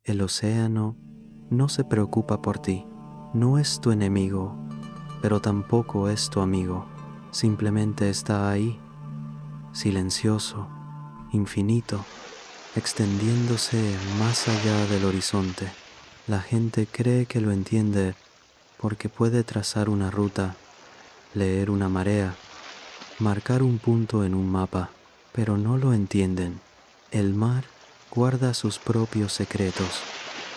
El océano no se preocupa por ti, no es tu enemigo, pero tampoco es tu amigo. Simplemente está ahí, silencioso, infinito, extendiéndose más allá del horizonte. La gente cree que lo entiende porque puede trazar una ruta, leer una marea, marcar un punto en un mapa, pero no lo entienden. El mar guarda sus propios secretos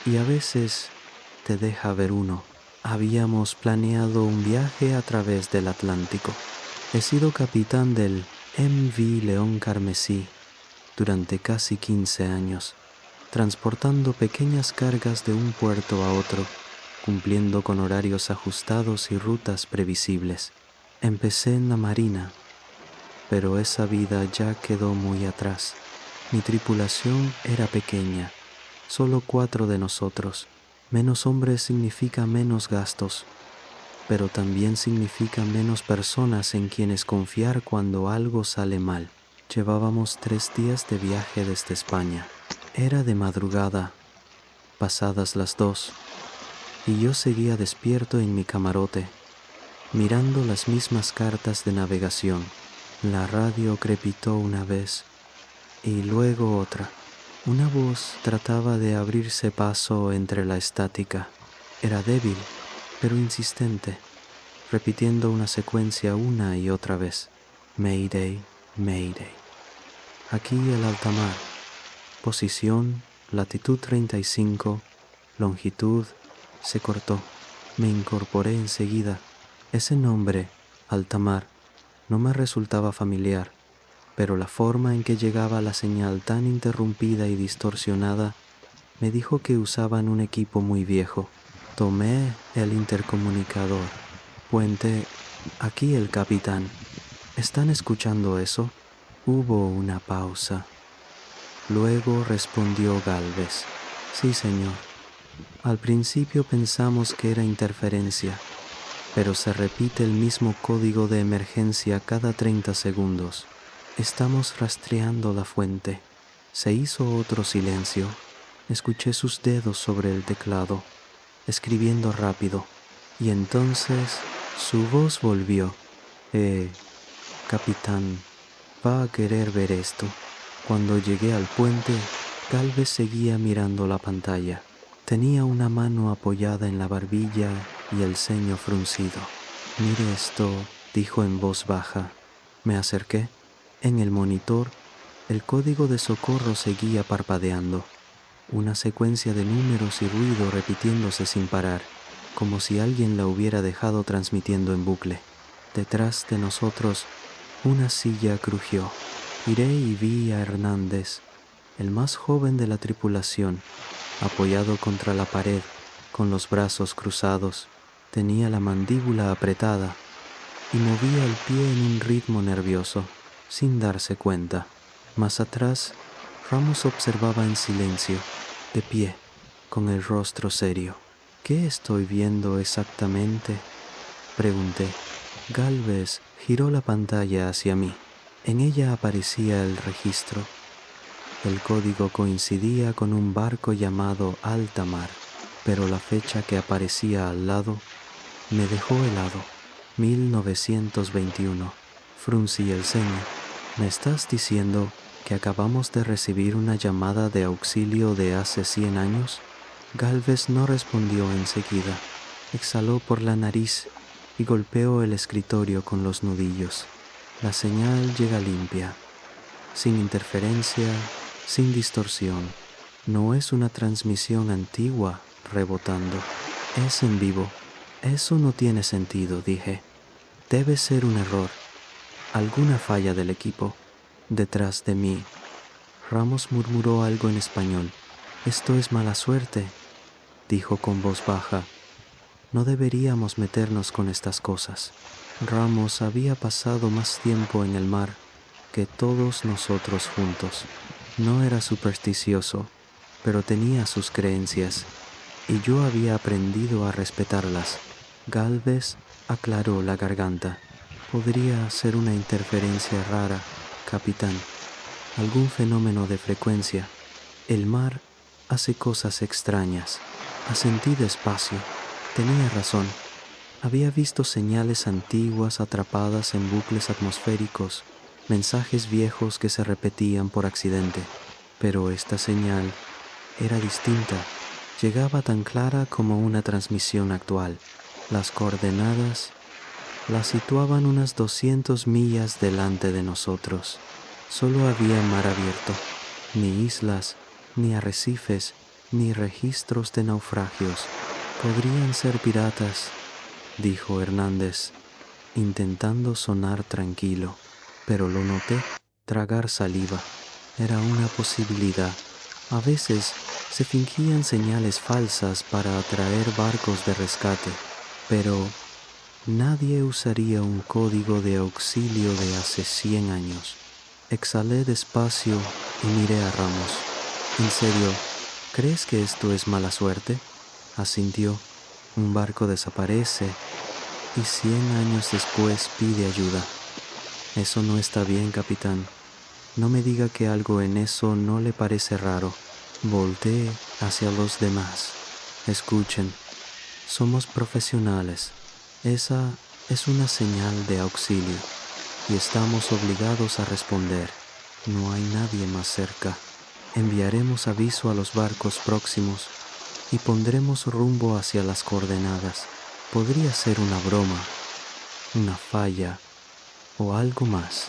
y a veces te deja ver uno. Habíamos planeado un viaje a través del Atlántico. He sido capitán del MV León Carmesí durante casi 15 años, transportando pequeñas cargas de un puerto a otro, cumpliendo con horarios ajustados y rutas previsibles. Empecé en la Marina, pero esa vida ya quedó muy atrás. Mi tripulación era pequeña, solo 4 de nosotros. Menos hombres significa menos gastos, pero también significa menos personas en quienes confiar cuando algo sale mal. Llevábamos 3 días de viaje desde España. Era de madrugada, pasadas las 2, y yo seguía despierto en mi camarote, mirando las mismas cartas de navegación. La radio crepitó una vez y luego otra. Una voz trataba de abrirse paso entre la estática. Era débil, pero insistente, repitiendo una secuencia una y otra vez. Mayday, Mayday. Aquí el alta mar. Posición, latitud 35, longitud, se cortó. Me incorporé enseguida. Ese nombre, alta mar, no me resultaba familiar, pero la forma en que llegaba la señal tan interrumpida y distorsionada me dijo que usaban un equipo muy viejo. Tomé el intercomunicador. Puente, aquí el capitán. ¿Están escuchando eso? Hubo una pausa. Luego respondió Gálvez. Sí, señor. Al principio pensamos que era interferencia, pero se repite el mismo código de emergencia cada 30 segundos. Estamos rastreando la fuente. Se hizo otro silencio. Escuché sus dedos sobre el teclado, escribiendo rápido, y entonces su voz volvió. Capitán, va a querer ver esto. Cuando llegué al puente, Gálvez seguía mirando la pantalla. Tenía una mano apoyada en la barbilla y el ceño fruncido. Mire esto, dijo en voz baja. Me acerqué. En el monitor, el código de socorro seguía parpadeando. Una secuencia de números y ruido repitiéndose sin parar, como si alguien la hubiera dejado transmitiendo en bucle. Detrás de nosotros, una silla crujió. Giré y vi a Hernández, el más joven de la tripulación, apoyado contra la pared, con los brazos cruzados. Tenía la mandíbula apretada y movía el pie en un ritmo nervioso, sin darse cuenta. Más atrás, Ramos observaba en silencio, de pie, con el rostro serio. ¿Qué estoy viendo exactamente?, pregunté. Gálvez giró la pantalla hacia mí. En ella aparecía el registro. El código coincidía con un barco llamado Alta Mar, pero la fecha que aparecía al lado me dejó helado. 1921. Fruncí el ceño. ¿Me estás diciendo que acabamos de recibir una llamada de auxilio de hace 100 años? Gálvez no respondió enseguida. Exhaló por la nariz y golpeó el escritorio con los nudillos. La señal llega limpia, sin interferencia, sin distorsión. No es una transmisión antigua rebotando. Es en vivo. Eso no tiene sentido, dije. Debe ser un error. Alguna falla del equipo. Detrás de mí, Ramos murmuró algo en español. Esto es mala suerte, dijo con voz baja. No deberíamos meternos con estas cosas. Ramos había pasado más tiempo en el mar que todos nosotros juntos. No era supersticioso, pero tenía sus creencias, y yo había aprendido a respetarlas. Gálvez aclaró la garganta. Podría ser una interferencia rara, capitán. Algún fenómeno de frecuencia. El mar hace cosas extrañas. Asentí despacio. Tenía razón. Había visto señales antiguas atrapadas en bucles atmosféricos, mensajes viejos que se repetían por accidente. Pero esta señal era distinta. Llegaba tan clara como una transmisión actual. Las coordenadas la situaban unas 200 millas delante de nosotros. Solo había mar abierto, ni islas, ni arrecifes, ni registros de naufragios. Podrían ser piratas, dijo Hernández, intentando sonar tranquilo, pero lo noté tragar saliva. Era una posibilidad. A veces se fingían señales falsas para atraer barcos de rescate, pero nadie usaría un código de auxilio de hace 100 años. Exhalé despacio y miré a Ramos. ¿En serio, crees que esto es mala suerte? Asintió. Un barco desaparece y 100 años después pide ayuda. Eso no está bien, capitán. No me diga que algo en eso no le parece raro. Volteé hacia los demás. Escuchen, somos profesionales. Esa es una señal de auxilio y estamos obligados a responder. No hay nadie más cerca. Enviaremos aviso a los barcos próximos y pondremos rumbo hacia las coordenadas. Podría ser una broma, una falla o algo más,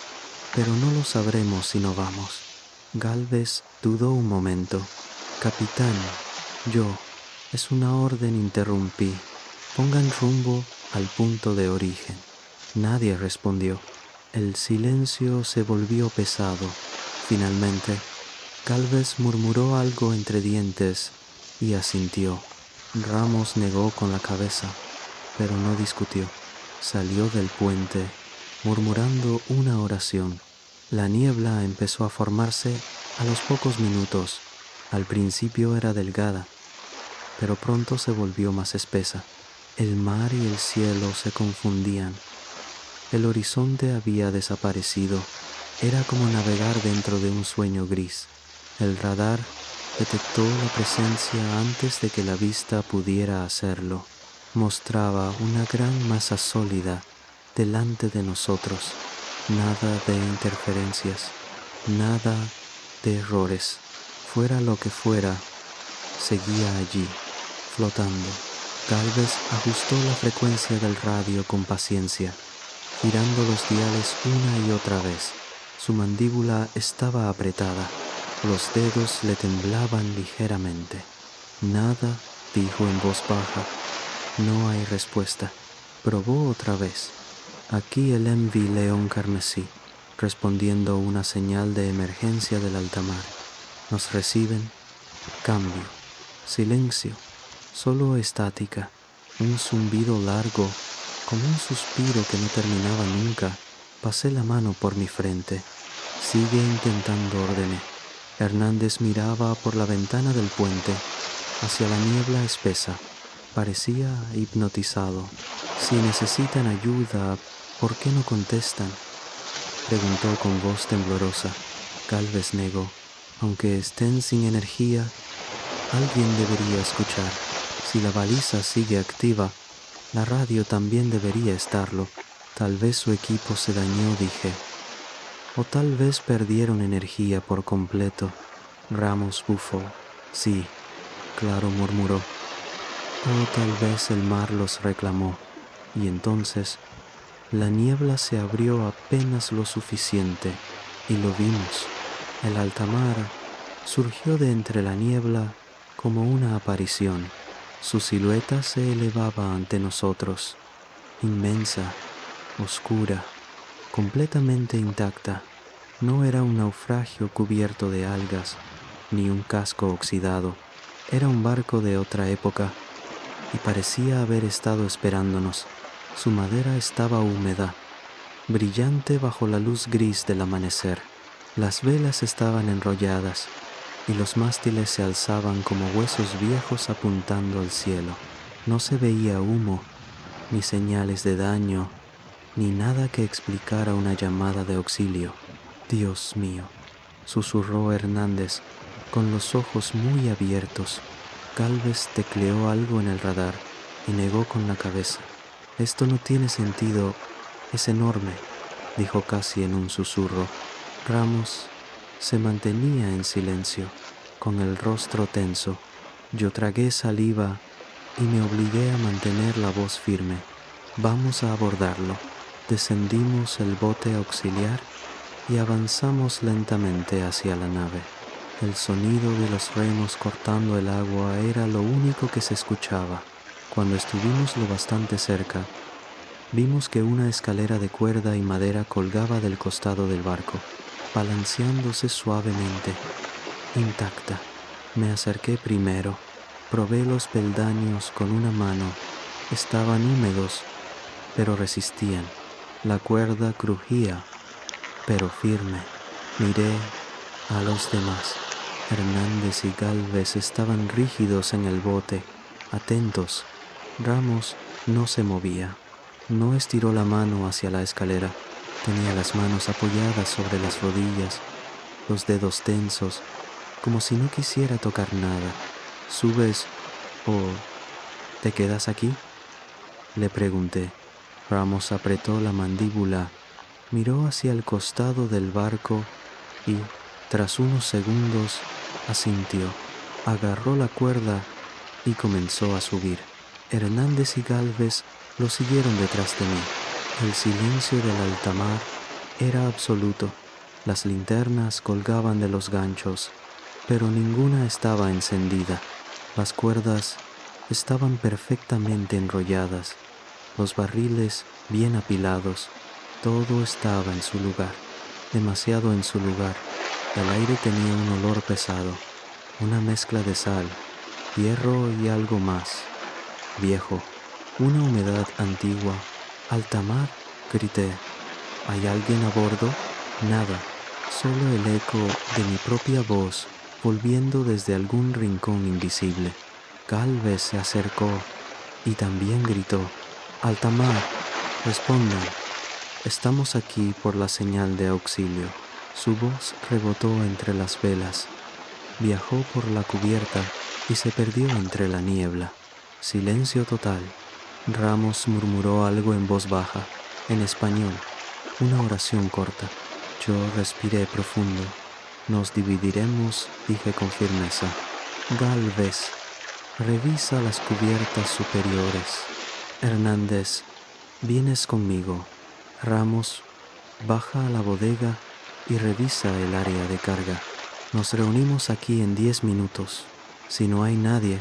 pero no lo sabremos si no vamos. Gálvez dudó un momento. Capitán, es una orden, interrumpí. Pongan rumbo al punto de origen. Nadie respondió. El silencio se volvió pesado. Finalmente, Gálvez murmuró algo entre dientes y asintió. Ramos negó con la cabeza, pero no discutió. Salió del puente, murmurando una oración. La niebla empezó a formarse a los pocos minutos. Al principio era delgada, pero pronto se volvió más espesa. El mar y el cielo se confundían. El horizonte había desaparecido. Era como navegar dentro de un sueño gris. El radar detectó la presencia antes de que la vista pudiera hacerlo. Mostraba una gran masa sólida delante de nosotros. Nada de interferencias, nada de errores. Fuera lo que fuera, seguía allí, flotando. Gálvez ajustó la frecuencia del radio con paciencia, girando los diales una y otra vez. Su mandíbula estaba apretada. Los dedos le temblaban ligeramente. Nada, dijo en voz baja. No hay respuesta. Probó otra vez. Aquí el MV León Carmesí, respondiendo una señal de emergencia del alta mar. Nos reciben. Cambio. Silencio. Solo estática. Un zumbido largo, como un suspiro que no terminaba nunca. Pasé la mano por mi frente. Sigue intentando, ordené. Hernández miraba por la ventana del puente, hacia la niebla espesa. Parecía hipnotizado. Si necesitan ayuda, ¿por qué no contestan?, preguntó con voz temblorosa. Gálvez negó. Aunque estén sin energía, alguien debería escuchar. Si la baliza sigue activa, la radio también debería estarlo. Tal vez su equipo se dañó, dije. O tal vez perdieron energía por completo. Ramos bufó. Sí, claro, murmuró. O tal vez el mar los reclamó. Y entonces la niebla se abrió apenas lo suficiente y lo vimos. El alta mar surgió de entre la niebla como una aparición. Su silueta se elevaba ante nosotros, inmensa, oscura, completamente intacta. No era un naufragio cubierto de algas, ni un casco oxidado. Era un barco de otra época y parecía haber estado esperándonos. Su madera estaba húmeda, brillante bajo la luz gris del amanecer. Las velas estaban enrolladas y los mástiles se alzaban como huesos viejos apuntando al cielo. No se veía humo, ni señales de daño, ni nada que explicara una llamada de auxilio. Dios mío, susurró Hernández. Con los ojos muy abiertos, Galvez tecleó algo en el radar y negó con la cabeza. Esto no tiene sentido, es enorme, dijo casi en un susurro. Ramos se mantenía en silencio, con el rostro tenso. Yo tragué saliva y me obligué a mantener la voz firme. Vamos a abordarlo. Descendimos el bote auxiliar y avanzamos lentamente hacia la nave. El sonido de los remos cortando el agua era lo único que se escuchaba. Cuando estuvimos lo bastante cerca, vimos que una escalera de cuerda y madera colgaba del costado del barco, balanceándose suavemente, intacta. Me acerqué primero, probé los peldaños con una mano. Estaban húmedos, pero resistían. La cuerda crujía, pero firme. Miré a los demás. Hernández y Galvez estaban rígidos en el bote, atentos. Ramos no se movía. No estiró la mano hacia la escalera. Tenía las manos apoyadas sobre las rodillas, los dedos tensos, como si no quisiera tocar nada. ¿Subes o te quedas aquí?, le pregunté. Ramos apretó la mandíbula, miró hacia el costado del barco y, tras unos segundos, asintió. Agarró la cuerda y comenzó a subir. Hernández y Galvez lo siguieron detrás de mí. El silencio del alta mar era absoluto. Las linternas colgaban de los ganchos, pero ninguna estaba encendida. Las cuerdas estaban perfectamente enrolladas, los barriles bien apilados. Todo estaba en su lugar, demasiado en su lugar. El aire tenía un olor pesado, una mezcla de sal, hierro y algo más, viejo, una humedad antigua. «Alta mar», grité. «¿Hay alguien a bordo?» Nada, solo el eco de mi propia voz volviendo desde algún rincón invisible. Galvez se acercó y también gritó: «Alta mar, respondan. Estamos aquí por la señal de auxilio». Su voz rebotó entre las velas, viajó por la cubierta y se perdió entre la niebla. Silencio total. Ramos murmuró algo en voz baja, en español, una oración corta. Yo respiré profundo. «Nos dividiremos», dije con firmeza. «Galvez, revisa las cubiertas superiores. Hernández, vienes conmigo. Ramos, baja a la bodega y revisa el área de carga. Nos reunimos aquí en 10 minutos. Si no hay nadie,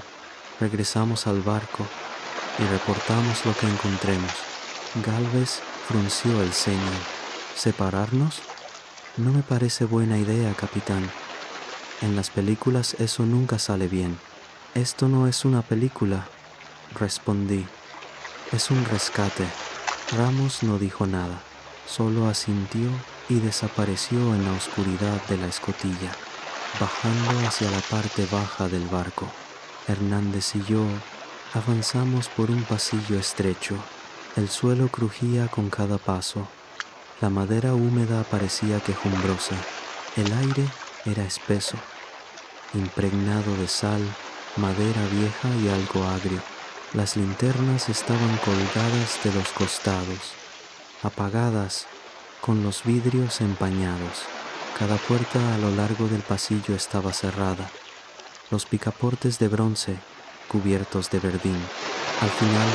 regresamos al barco y reportamos lo que encontremos». Galvez frunció el ceño. «¿Separarnos? No me parece buena idea, capitán. En las películas eso nunca sale bien». «Esto no es una película», respondí. «Es un rescate». Ramos no dijo nada, solo asintió y desapareció en la oscuridad de la escotilla, bajando hacia la parte baja del barco. Hernández y yo avanzamos por un pasillo estrecho. El suelo crujía con cada paso. La madera húmeda parecía quejumbrosa. El aire era espeso, impregnado de sal, madera vieja y algo agrio. Las linternas estaban colgadas de los costados, apagadas, con los vidrios empañados. Cada puerta a lo largo del pasillo estaba cerrada. Los picaportes de bronce, cubiertos de verdín. Al final,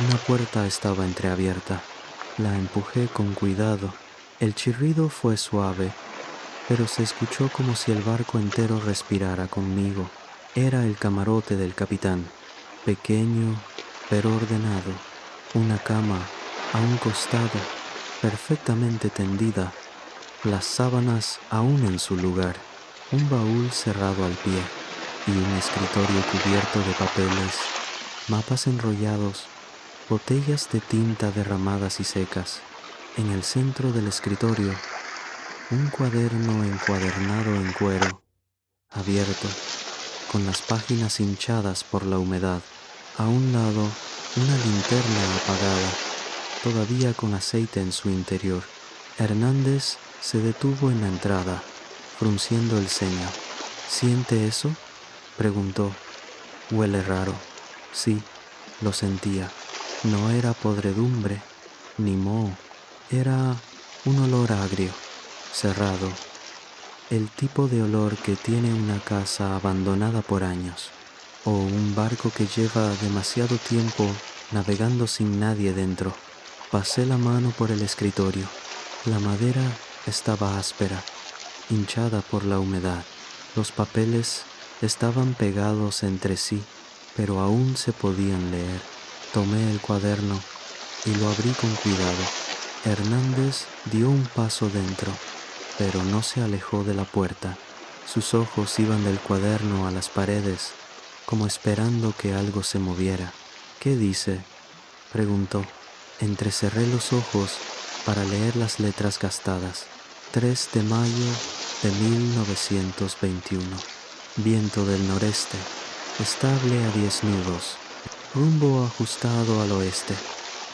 una puerta estaba entreabierta. La empujé con cuidado. El chirrido fue suave, pero se escuchó como si el barco entero respirara conmigo. Era el camarote del capitán, pequeño pero ordenado. Una cama a un costado, perfectamente tendida, las sábanas aún en su lugar, un baúl cerrado al pie y un escritorio cubierto de papeles, mapas enrollados, botellas de tinta derramadas y secas. En el centro del escritorio, un cuaderno encuadernado en cuero, abierto, con las páginas hinchadas por la humedad. A un lado, una linterna apagada, todavía con aceite en su interior. Hernández se detuvo en la entrada, frunciendo el ceño. ¿Siente eso?, preguntó. Huele raro. Sí, lo sentía. No era podredumbre, ni moho. Era un olor agrio, cerrado. El tipo de olor que tiene una casa abandonada por años, o un barco que lleva demasiado tiempo navegando sin nadie dentro. Pasé la mano por el escritorio. La madera estaba áspera, hinchada por la humedad. Los papeles estaban pegados entre sí, pero aún se podían leer. Tomé el cuaderno y lo abrí con cuidado. Hernández dio un paso dentro, pero no se alejó de la puerta. Sus ojos iban del cuaderno a las paredes, como esperando que algo se moviera. ¿Qué dice?, preguntó. Entrecerré los ojos para leer las letras gastadas. 3 de mayo de 1921. Viento del noreste, estable a 10 nudos. Rumbo ajustado al oeste.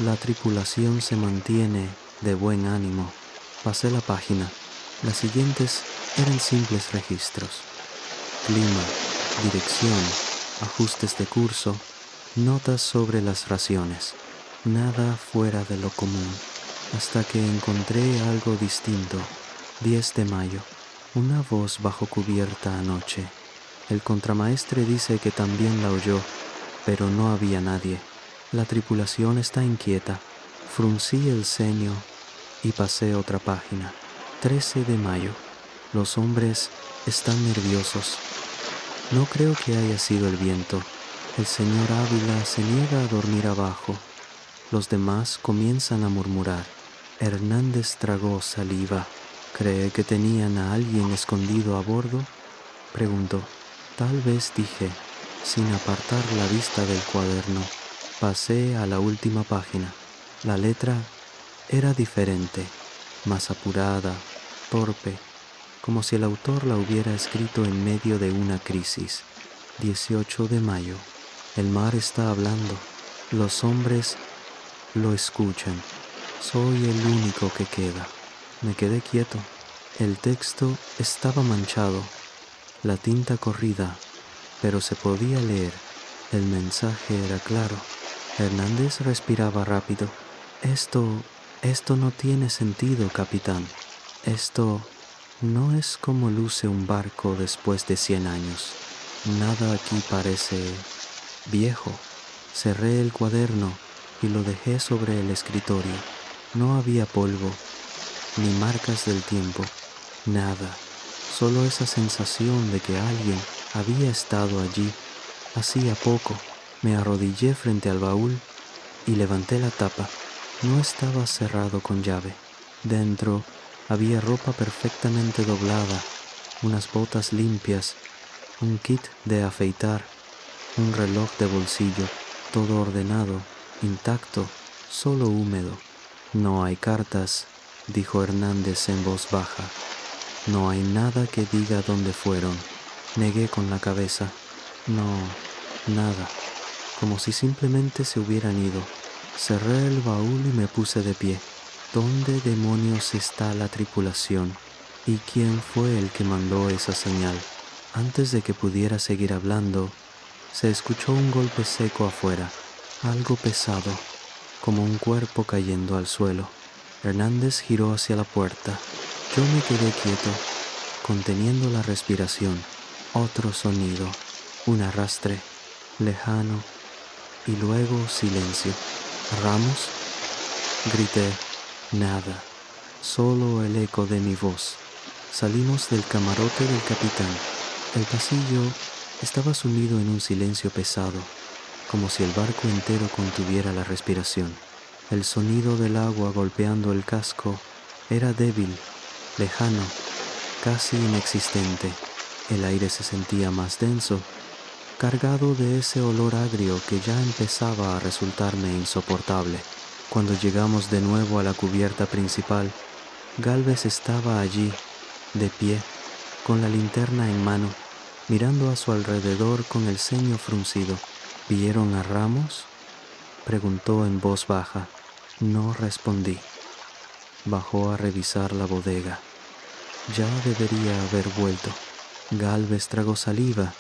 La tripulación se mantiene de buen ánimo. Pasé la página. Las siguientes eran simples registros. Clima, dirección, ajustes de curso, notas sobre las raciones. Nada fuera de lo común, hasta que encontré algo distinto. 10 de mayo. Una voz bajo cubierta anoche. El contramaestre dice que también la oyó, pero no había nadie. La tripulación está inquieta. Fruncí el ceño y pasé otra página. 13 de mayo. Los hombres están nerviosos. No creo que haya sido el viento. El señor Ávila se niega a dormir abajo. Los demás comienzan a murmurar. Hernández tragó saliva. ¿Cree que tenían a alguien escondido a bordo?, preguntó. Tal vez, dije, sin apartar la vista del cuaderno. Pasé a la última página. La letra era diferente, más apurada, torpe, como si el autor la hubiera escrito en medio de una crisis. 18 de mayo. El mar está hablando. Los hombres lo escuchan. Soy el único que queda. Me quedé quieto. El texto estaba manchado, la tinta corrida, pero se podía leer. El mensaje era claro. Hernández respiraba rápido. Esto no tiene sentido, capitán. Esto no es como luce un barco después de 100 años. Nada aquí parece viejo. Cerré el cuaderno y lo dejé sobre el escritorio. No había polvo, ni marcas del tiempo, nada. Solo esa sensación de que alguien había estado allí hacía poco. Me arrodillé frente al baúl y levanté la tapa. No estaba cerrado con llave. Dentro había ropa perfectamente doblada, unas botas limpias, un kit de afeitar, un reloj de bolsillo, todo ordenado, intacto, solo húmedo. No hay cartas, dijo Hernández en voz baja. No hay nada que diga dónde fueron. Negué con la cabeza. No, nada. Como si simplemente se hubieran ido. Cerré el baúl y me puse de pie. ¿Dónde demonios está la tripulación? ¿Y quién fue el que mandó esa señal? Antes de que pudiera seguir hablando, se escuchó un golpe seco afuera, algo pesado, como un cuerpo cayendo al suelo. Hernández giró hacia la puerta. Yo me quedé quieto, conteniendo la respiración. Otro sonido, un arrastre, lejano, y luego silencio. ¿Ramos?, grité. Nada, solo el eco de mi voz. Salimos del camarote del capitán. El pasillo estaba sumido en un silencio pesado, como si el barco entero contuviera la respiración. El sonido del agua golpeando el casco era débil, lejano, casi inexistente. El aire se sentía más denso, cargado de ese olor agrio que ya empezaba a resultarme insoportable. Cuando llegamos de nuevo a la cubierta principal, Gálvez estaba allí, de pie, con la linterna en mano, mirando a su alrededor con el ceño fruncido. ¿Vieron a Ramos?, preguntó en voz baja. No respondí. Bajó a revisar la bodega. Ya debería haber vuelto. Gálvez tragó saliva,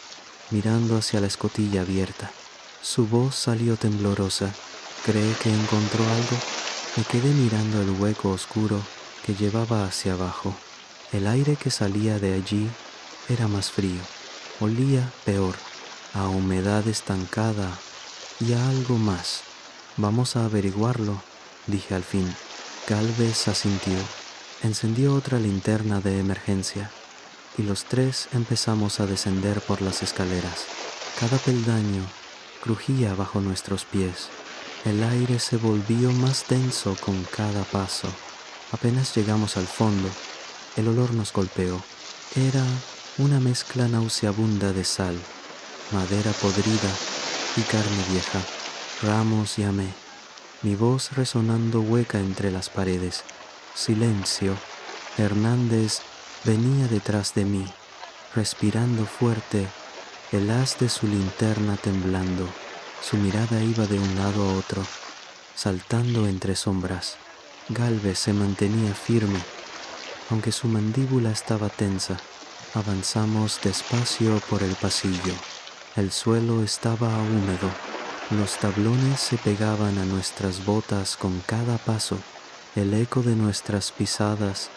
mirando hacia la escotilla abierta. Su voz salió temblorosa. ¿Cree que encontró algo? Me quedé mirando el hueco oscuro que llevaba hacia abajo. El aire que salía de allí era más frío. Olía peor, a humedad estancada y a algo más. Vamos a averiguarlo, dije al fin. Gálvez asintió. Encendió otra linterna de emergencia y los tres empezamos a descender por las escaleras. Cada peldaño crujía bajo nuestros pies. El aire se volvió más denso con cada paso. Apenas llegamos al fondo, el olor nos golpeó. Era una mezcla nauseabunda de sal, madera podrida y carne vieja. Ramos llamé, mi voz resonando hueca entre las paredes. Silencio. Hernández venía detrás de mí, respirando fuerte, el haz de su linterna temblando. Su mirada iba de un lado a otro, saltando entre sombras. Gálvez se mantenía firme, aunque su mandíbula estaba tensa. Avanzamos despacio por el pasillo. El suelo estaba húmedo. Los tablones se pegaban a nuestras botas con cada paso. El eco de nuestras pisadas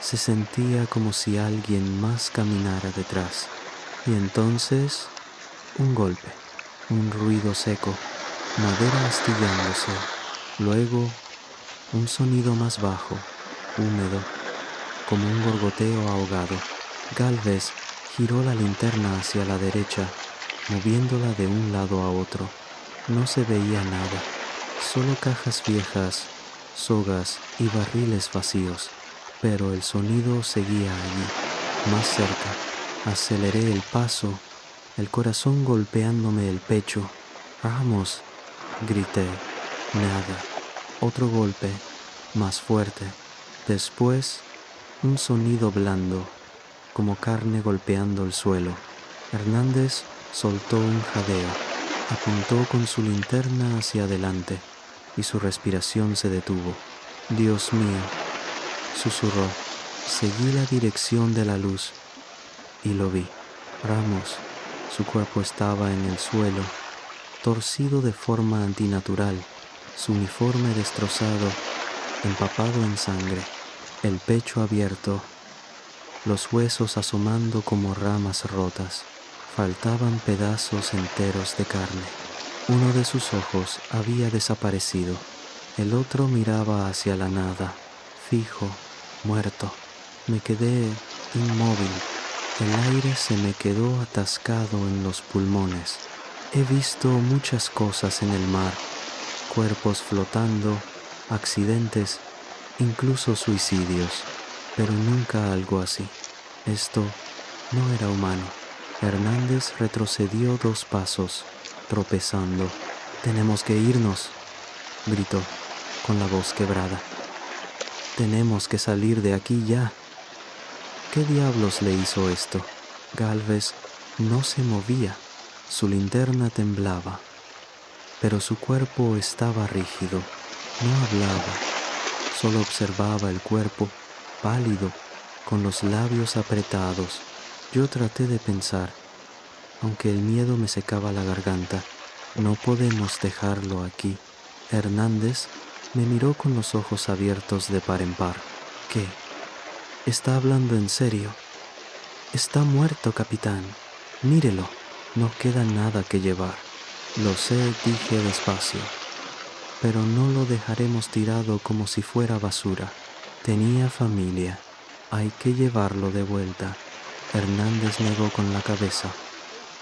se sentía como si alguien más caminara detrás. Y entonces, un golpe, un ruido seco, madera astillándose. Luego, un sonido más bajo, húmedo, como un gorgoteo ahogado. Gálvez giró la linterna hacia la derecha, moviéndola de un lado a otro. No se veía nada, solo cajas viejas, sogas y barriles vacíos, pero el sonido seguía allí, más cerca. Aceleré el paso, el corazón golpeándome el pecho. «Ramos», grité. Nada. Otro golpe, más fuerte. Después, un sonido blando, como carne golpeando el suelo. Hernández soltó un jadeo, apuntó con su linterna hacia adelante y su respiración se detuvo. «Dios mío», susurró. Seguí la dirección de la luz y lo vi. Ramos, su cuerpo estaba en el suelo, torcido de forma antinatural, su uniforme destrozado, empapado en sangre, el pecho abierto, los huesos asomando como ramas rotas. Faltaban pedazos enteros de carne. Uno de sus ojos había desaparecido. El otro miraba hacia la nada, fijo, muerto. Me quedé inmóvil. El aire se me quedó atascado en los pulmones. He visto muchas cosas en el mar, cuerpos flotando, accidentes, incluso suicidios, pero nunca algo así. Esto no era humano. Hernández retrocedió 2 pasos, tropezando. «Tenemos que irnos», gritó, con la voz quebrada. «Tenemos que salir de aquí ya». ¿Qué diablos le hizo esto? Gálvez no se movía, su linterna temblaba, pero su cuerpo estaba rígido. No hablaba, solo observaba el cuerpo, pálido, con los labios apretados. Yo traté de pensar, aunque el miedo me secaba la garganta. No podemos dejarlo aquí. Hernández me miró con los ojos abiertos de par en par. ¿Qué? ¿Está hablando en serio? Está muerto, capitán. Mírelo, no queda nada que llevar. Lo sé, dije despacio, pero no lo dejaremos tirado como si fuera basura. Tenía familia, hay que llevarlo de vuelta. Hernández negó con la cabeza,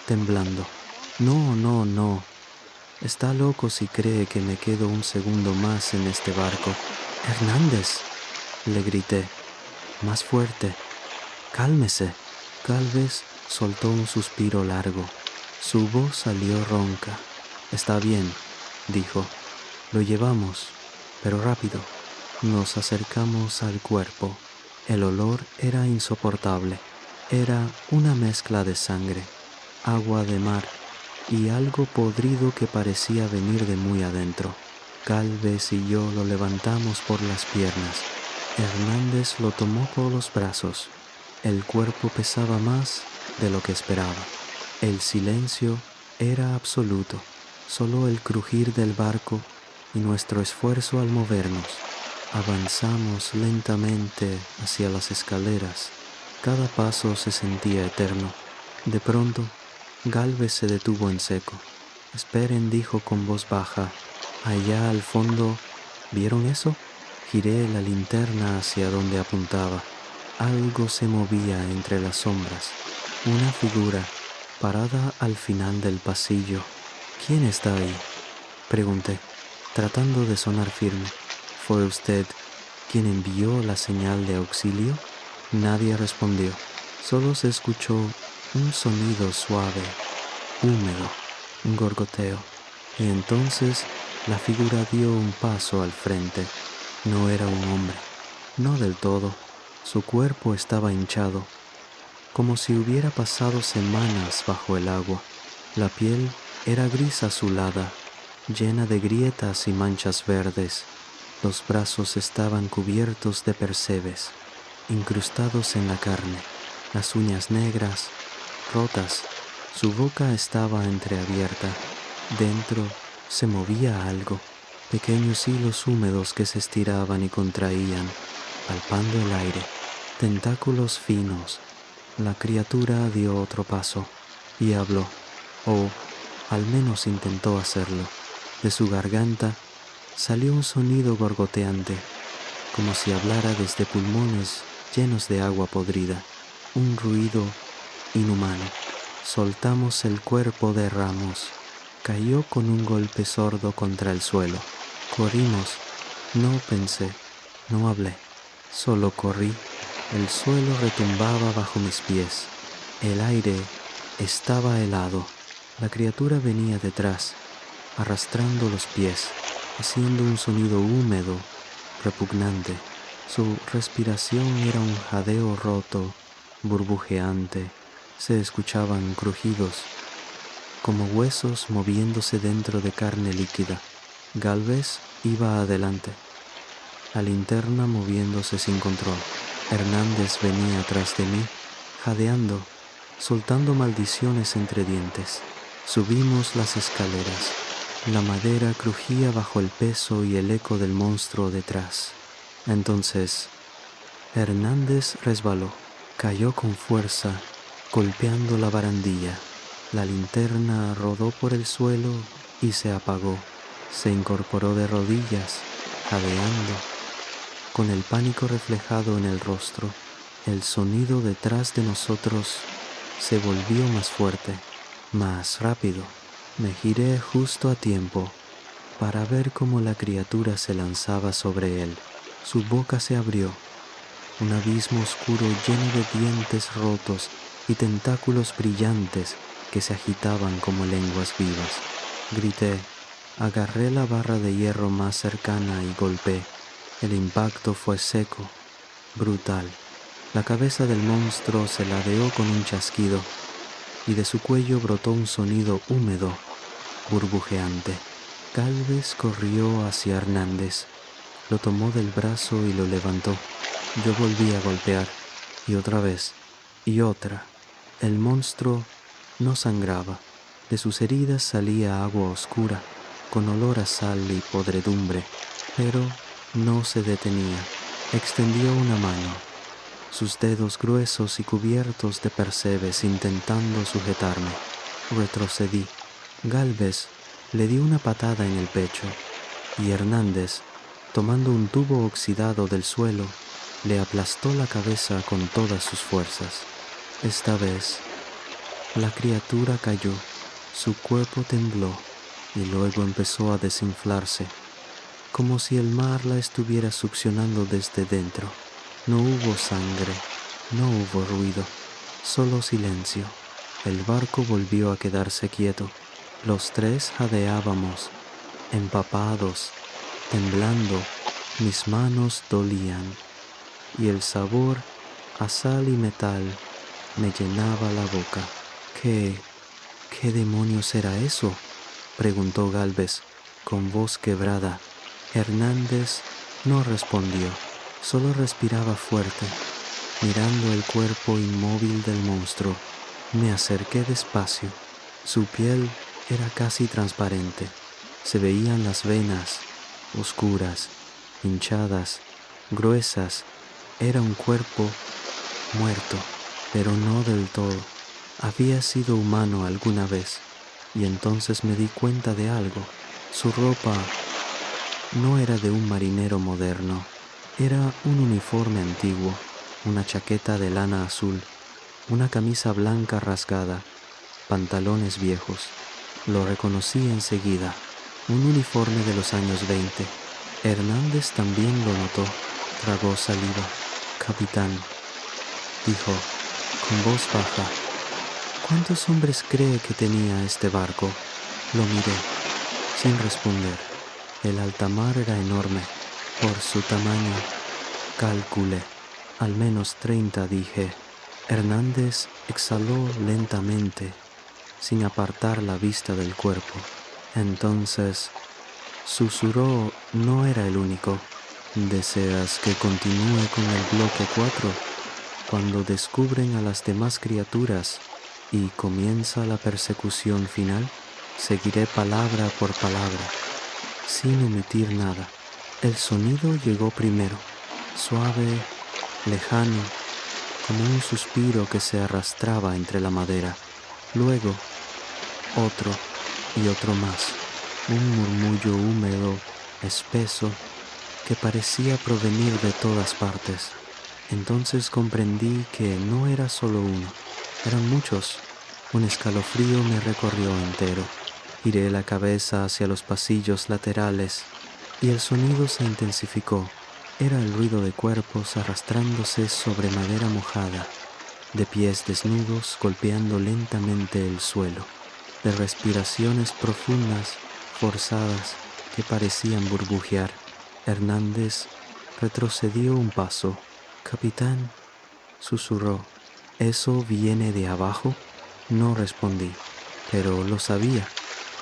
temblando. No. Está loco si cree que me quedo un segundo más en este barco. Hernández, le grité, más fuerte. Cálmese. Gálvez soltó un suspiro largo. Su voz salió ronca. Está bien, dijo. Lo llevamos, pero rápido. Nos acercamos al cuerpo. El olor era insoportable. Era una mezcla de sangre, agua de mar y algo podrido que parecía venir de muy adentro. Gálvez y yo lo levantamos por las piernas. Hernández lo tomó por los brazos. El cuerpo pesaba más de lo que esperaba. El silencio era absoluto, solo el crujir del barco y nuestro esfuerzo al movernos. Avanzamos lentamente hacia las escaleras. Cada paso se sentía eterno. De pronto, Gálvez se detuvo en seco. «Esperen», dijo con voz baja. «Allá al fondo, ¿vieron eso?» Giré la linterna hacia donde apuntaba. Algo se movía entre las sombras. Una figura parada al final del pasillo. «¿Quién está ahí?», pregunté, tratando de sonar firme. «¿Fue usted quien envió la señal de auxilio?». Nadie respondió. Solo se escuchó un sonido suave, húmedo, un gorgoteo. Y entonces la figura dio un paso al frente. No era un hombre, no del todo. Su cuerpo estaba hinchado, como si hubiera pasado semanas bajo el agua. La piel era gris azulada, llena de grietas y manchas verdes. Los brazos estaban cubiertos de percebes, incrustados en la carne, las uñas negras, rotas. Su boca estaba entreabierta. Dentro se movía algo, pequeños hilos húmedos que se estiraban y contraían, palpando el aire, tentáculos finos. La criatura dio otro paso y habló, o al menos intentó hacerlo. De su garganta salió un sonido gorgoteante, como si hablara desde pulmones llenos de agua podrida, un ruido inhumano. Soltamos el cuerpo de Ramos. Cayó con un golpe sordo contra el suelo. Corrimos. No pensé, no hablé, solo corrí. El suelo retumbaba bajo mis pies. El aire estaba helado. La criatura venía detrás, arrastrando los pies, haciendo un sonido húmedo, repugnante. Su respiración era un jadeo roto, burbujeante. Se escuchaban crujidos, como huesos moviéndose dentro de carne líquida. Gálvez iba adelante, la linterna moviéndose sin control. Hernández venía atrás de mí, jadeando, soltando maldiciones entre dientes. Subimos las escaleras. La madera crujía bajo el peso y el eco del monstruo detrás. Entonces, Hernández resbaló, cayó con fuerza, golpeando la barandilla. La linterna rodó por el suelo y se apagó. Se incorporó de rodillas, jadeando, con el pánico reflejado en el rostro. El sonido detrás de nosotros se volvió más fuerte, más rápido. Me giré justo a tiempo para ver cómo la criatura se lanzaba sobre él. Su boca se abrió, un abismo oscuro lleno de dientes rotos y tentáculos brillantes que se agitaban como lenguas vivas. Grité, agarré la barra de hierro más cercana y golpeé. El impacto fue seco, brutal. La cabeza del monstruo se ladeó con un chasquido y de su cuello brotó un sonido húmedo, burbujeante. Gálvez corrió hacia Hernández, lo tomó del brazo y lo levantó. Yo volví a golpear, y otra vez, y otra. El monstruo no sangraba. De sus heridas salía agua oscura, con olor a sal y podredumbre, pero no se detenía. Extendió una mano, sus dedos gruesos y cubiertos de percebes intentando sujetarme. Retrocedí. Gálvez le dio una patada en el pecho, y Hernández, tomando un tubo oxidado del suelo, le aplastó la cabeza con todas sus fuerzas. Esta vez, la criatura cayó, su cuerpo tembló y luego empezó a desinflarse, como si el mar la estuviera succionando desde dentro. No hubo sangre, no hubo ruido, solo silencio. El barco volvió a quedarse quieto. Los tres jadeábamos, empapados, temblando. Mis manos dolían, y el sabor a sal y metal me llenaba la boca. ¿Qué demonios era eso?, preguntó Gálvez con voz quebrada. Hernández no respondió, solo respiraba fuerte, mirando el cuerpo inmóvil del monstruo. Me acerqué despacio. Su piel era casi transparente. Se veían las venas, oscuras, hinchadas, gruesas. Era un cuerpo muerto, pero no del todo. Había sido humano alguna vez, y entonces me di cuenta de algo. Su ropa no era de un marinero moderno. Era un uniforme antiguo, una chaqueta de lana azul, una camisa blanca rasgada, pantalones viejos. Lo reconocí enseguida, un uniforme de los años 20. Hernández también lo notó, tragó saliva. «Capitán», dijo, con voz baja, «¿cuántos hombres cree que tenía este barco?» Lo miré, sin responder. El alta mar era enorme. Por su tamaño, calculé. Al menos 30, dije. Hernández exhaló lentamente, sin apartar la vista del cuerpo. Entonces susurró: «No era el único. ¿Deseas que continúe con el bloque 4? Cuando descubren a las demás criaturas y comienza la persecución final, seguiré palabra por palabra, sin omitir nada». El sonido llegó primero, suave, lejano, como un suspiro que se arrastraba entre la madera. Luego, otro y otro más, un murmullo húmedo, espeso, que parecía provenir de todas partes. Entonces comprendí que no era solo uno, eran muchos. Un escalofrío me recorrió entero. Giré la cabeza hacia los pasillos laterales y el sonido se intensificó. Era el ruido de cuerpos arrastrándose sobre madera mojada, de pies desnudos golpeando lentamente el suelo, de respiraciones profundas, forzadas, que parecían burbujear. Hernández retrocedió un paso. «Capitán», susurró, «¿eso viene de abajo?» No respondí, pero lo sabía.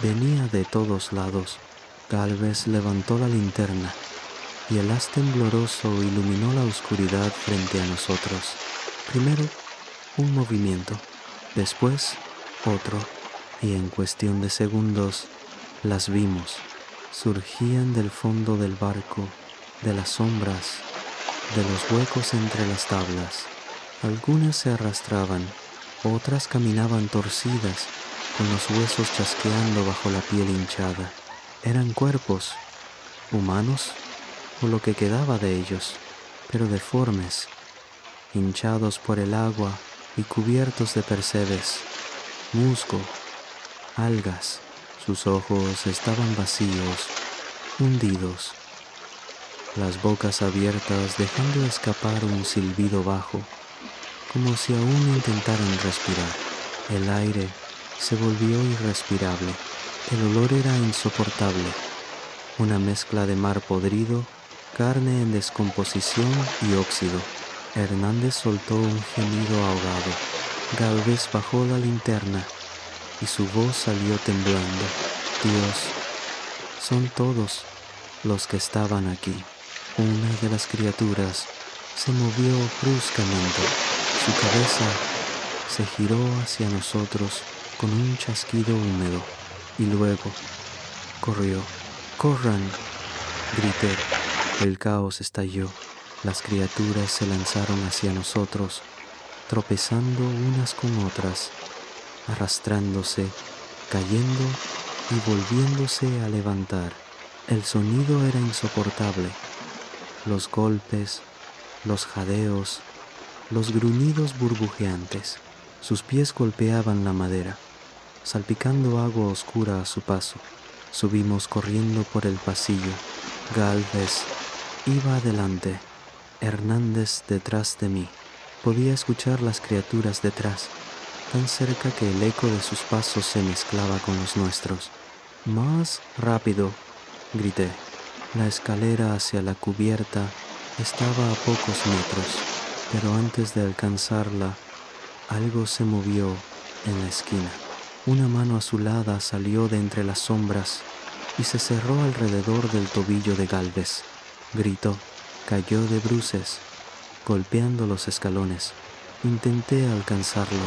Venía de todos lados. Gálvez levantó la linterna y el haz tembloroso iluminó la oscuridad frente a nosotros. Primero, un movimiento, después otro, y en cuestión de segundos las vimos. Surgían del fondo del barco, de las sombras, de los huecos entre las tablas. Algunas se arrastraban, otras caminaban torcidas, con los huesos chasqueando bajo la piel hinchada. Eran cuerpos, humanos, o lo que quedaba de ellos, pero deformes, hinchados por el agua y cubiertos de percebes, musgo, algas. Sus ojos estaban vacíos, hundidos, las bocas abiertas dejando escapar un silbido bajo, como si aún intentaran respirar. El aire se volvió irrespirable. El olor era insoportable, una mezcla de mar podrido, carne en descomposición y óxido. Hernández soltó un gemido ahogado. Gálvez bajó la linterna y su voz salió temblando. «Dios, son todos los que estaban aquí». Una de las criaturas se movió bruscamente. Su cabeza se giró hacia nosotros con un chasquido húmedo y luego corrió. «¡Corran!», grité. El caos estalló. Las criaturas se lanzaron hacia nosotros, tropezando unas con otras, arrastrándose, cayendo y volviéndose a levantar. El sonido era insoportable. Los golpes, los jadeos, los gruñidos burbujeantes. Sus pies golpeaban la madera, salpicando agua oscura a su paso. Subimos corriendo por el pasillo. Gálvez iba adelante, Hernández detrás de mí. Podía escuchar las criaturas detrás, tan cerca que el eco de sus pasos se mezclaba con los nuestros. «Más rápido», grité. La escalera hacia la cubierta estaba a pocos metros, pero antes de alcanzarla, algo se movió en la esquina. Una mano azulada salió de entre las sombras y se cerró alrededor del tobillo de Gálvez. Gritó, cayó de bruces, golpeando los escalones. Intenté alcanzarlo,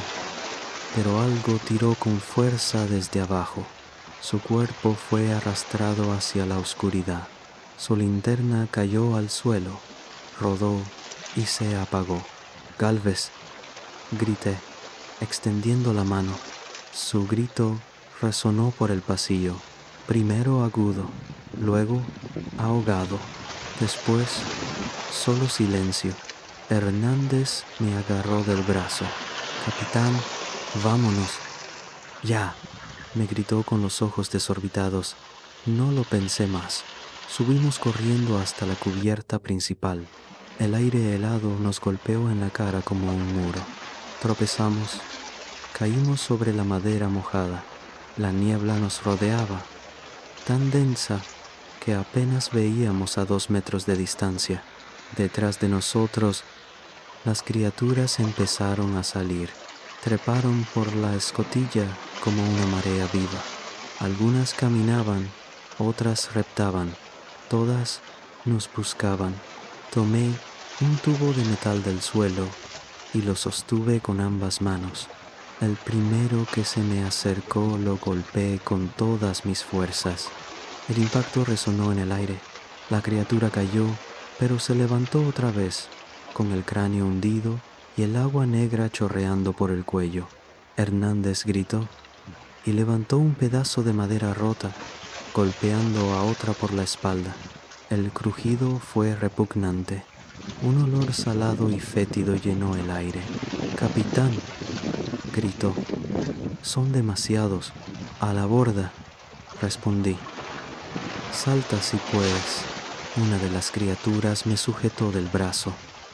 pero algo tiró con fuerza desde abajo. Su cuerpo fue arrastrado hacia la oscuridad. Su linterna cayó al suelo, rodó y se apagó. «Galvez», grité, extendiendo la mano. Su grito resonó por el pasillo, primero agudo, luego ahogado, después solo silencio. Hernández me agarró del brazo. «Capitán, vámonos». «Ya», me gritó con los ojos desorbitados. No lo pensé más. Subimos corriendo hasta la cubierta principal. El aire helado nos golpeó en la cara como un muro. Tropezamos. Caímos sobre la madera mojada. La niebla nos rodeaba, tan densa que apenas veíamos a 2 metros de distancia. Detrás de nosotros, las criaturas empezaron a salir. Treparon por la escotilla como una marea viva. Algunas caminaban, otras reptaban. Todas nos buscaban. Tomé un tubo de metal del suelo y lo sostuve con ambas manos. El primero que se me acercó lo golpeé con todas mis fuerzas. El impacto resonó en el aire. La criatura cayó, pero se levantó otra vez, con el cráneo hundido y el agua negra chorreando por el cuello. Hernández gritó y levantó un pedazo de madera rota, golpeando a otra por la espalda. El crujido fue repugnante. Un olor salado y fétido llenó el aire. «Capitán», gritó. «Son demasiados. A la borda», respondí. «Salta si puedes». Una de las criaturas me sujetó del brazo.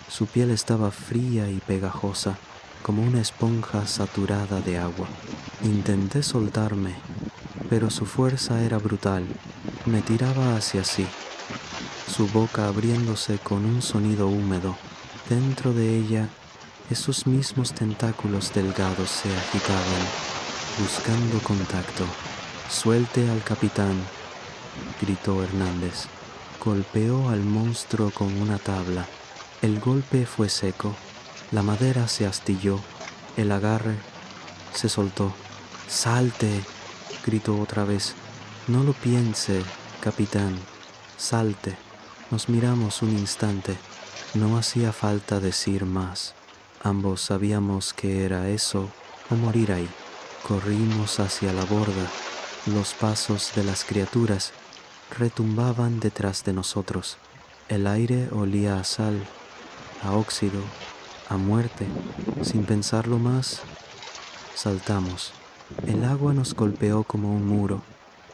Su piel estaba fría y pegajosa, como una esponja saturada de agua. Intenté soltarme, pero su fuerza era brutal. Me tiraba hacia sí, su boca abriéndose con un sonido húmedo. Dentro de ella, esos mismos tentáculos delgados se agitaban, buscando contacto. «Suelte al capitán», gritó Hernández. Golpeó al monstruo con una tabla. El golpe fue seco. La madera se astilló. El agarre se soltó. «Salte», gritó otra vez. «No lo piense, capitán. Salte». Nos miramos un instante. No hacía falta decir más. Ambos sabíamos que era eso o morir ahí. Corrimos hacia la borda. Los pasos de las criaturas retumbaban detrás de nosotros. El aire olía a sal, a óxido, a muerte. Sin pensarlo más, saltamos. El agua nos golpeó como un muro.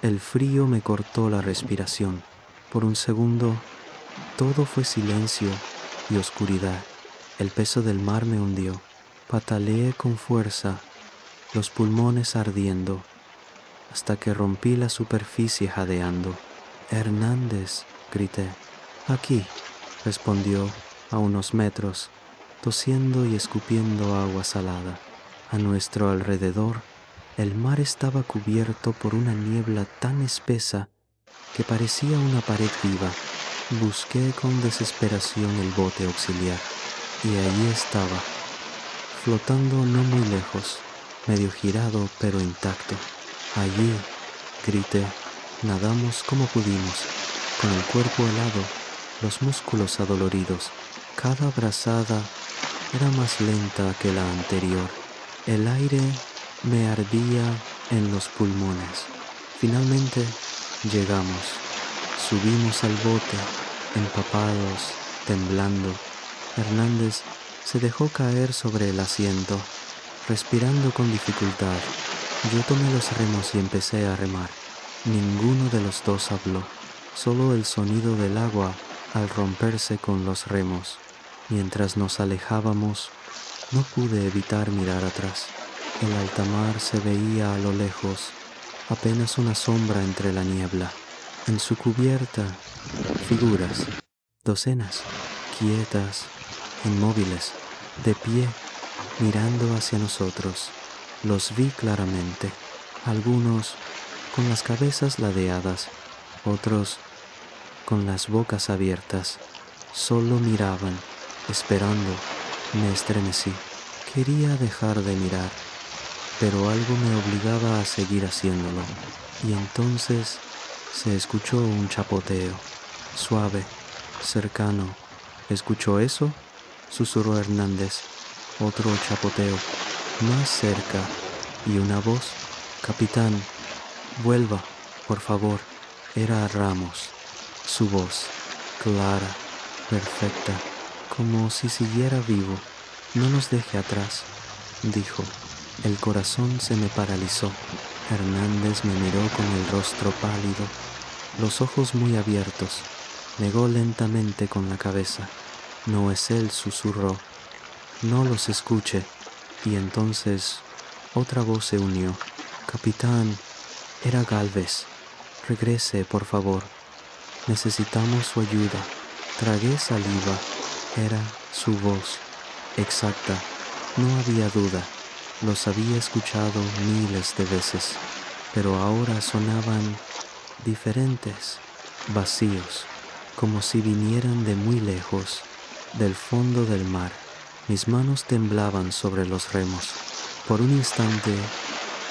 El frío me cortó la respiración. Por un segundo, todo fue silencio y oscuridad. El peso del mar me hundió. Pataleé con fuerza, los pulmones ardiendo, hasta que rompí la superficie jadeando. «Hernández», grité. «Aquí», respondió a unos metros, tosiendo y escupiendo agua salada. A nuestro alrededor, el mar estaba cubierto por una niebla tan espesa que parecía una pared viva. Busqué con desesperación el bote auxiliar, y allí estaba, flotando no muy lejos, medio girado pero intacto. «Allí», grité. Nadamos como pudimos, con el cuerpo helado, los músculos adoloridos. Cada brazada era más lenta que la anterior. El aire me ardía en los pulmones. Finalmente llegamos. Subimos al bote, empapados, temblando. Hernández se dejó caer sobre el asiento, respirando con dificultad. Yo tomé los remos y empecé a remar. Ninguno de los dos habló, solo el sonido del agua al romperse con los remos. Mientras nos alejábamos, no pude evitar mirar atrás. El alta mar se veía a lo lejos, apenas una sombra entre la niebla. En su cubierta, figuras, docenas, quietas, inmóviles, de pie, mirando hacia nosotros. Los vi claramente, algunos con las cabezas ladeadas, otros con las bocas abiertas. Solo miraban, esperando. Me estremecí. Quería dejar de mirar, pero algo me obligaba a seguir haciéndolo. Y entonces se escuchó un chapoteo, suave, cercano. ¿Escuchó eso?, susurró Hernández. Otro chapoteo, más cerca, y una voz: «Capitán, vuelva, por favor». Era Ramos. Su voz, clara, perfecta, como si siguiera vivo. «No nos deje atrás», dijo. El corazón se me paralizó. Hernández me miró con el rostro pálido, los ojos muy abiertos. Negó lentamente con la cabeza. «No es él», susurró. «No los escuche». Y entonces otra voz se unió. «Capitán». Era Gálvez. «Regrese, por favor. Necesitamos su ayuda». Tragué saliva. Era su voz. Exacta. No había duda. Los había escuchado miles de veces, pero ahora sonaban diferentes, vacíos, como si vinieran de muy lejos, del fondo del mar. Mis manos temblaban sobre los remos. Por un instante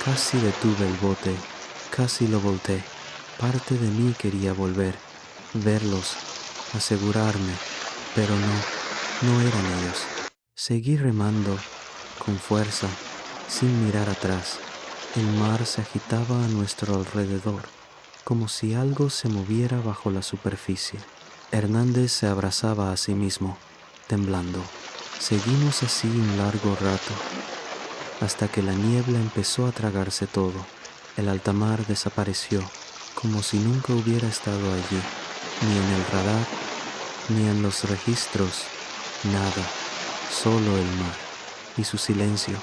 casi detuve el bote, casi lo volteé. Parte de mí quería volver, verlos, asegurarme, pero no eran ellos. Seguí remando con fuerza, sin mirar atrás. El mar se agitaba a nuestro alrededor, como si algo se moviera bajo la superficie. Hernández se abrazaba a sí mismo, temblando. Seguimos así un largo rato, hasta que la niebla empezó a tragarse todo. El alta mar desapareció, como si nunca hubiera estado allí, ni en el radar, ni en los registros, nada, solo el mar y su silencio.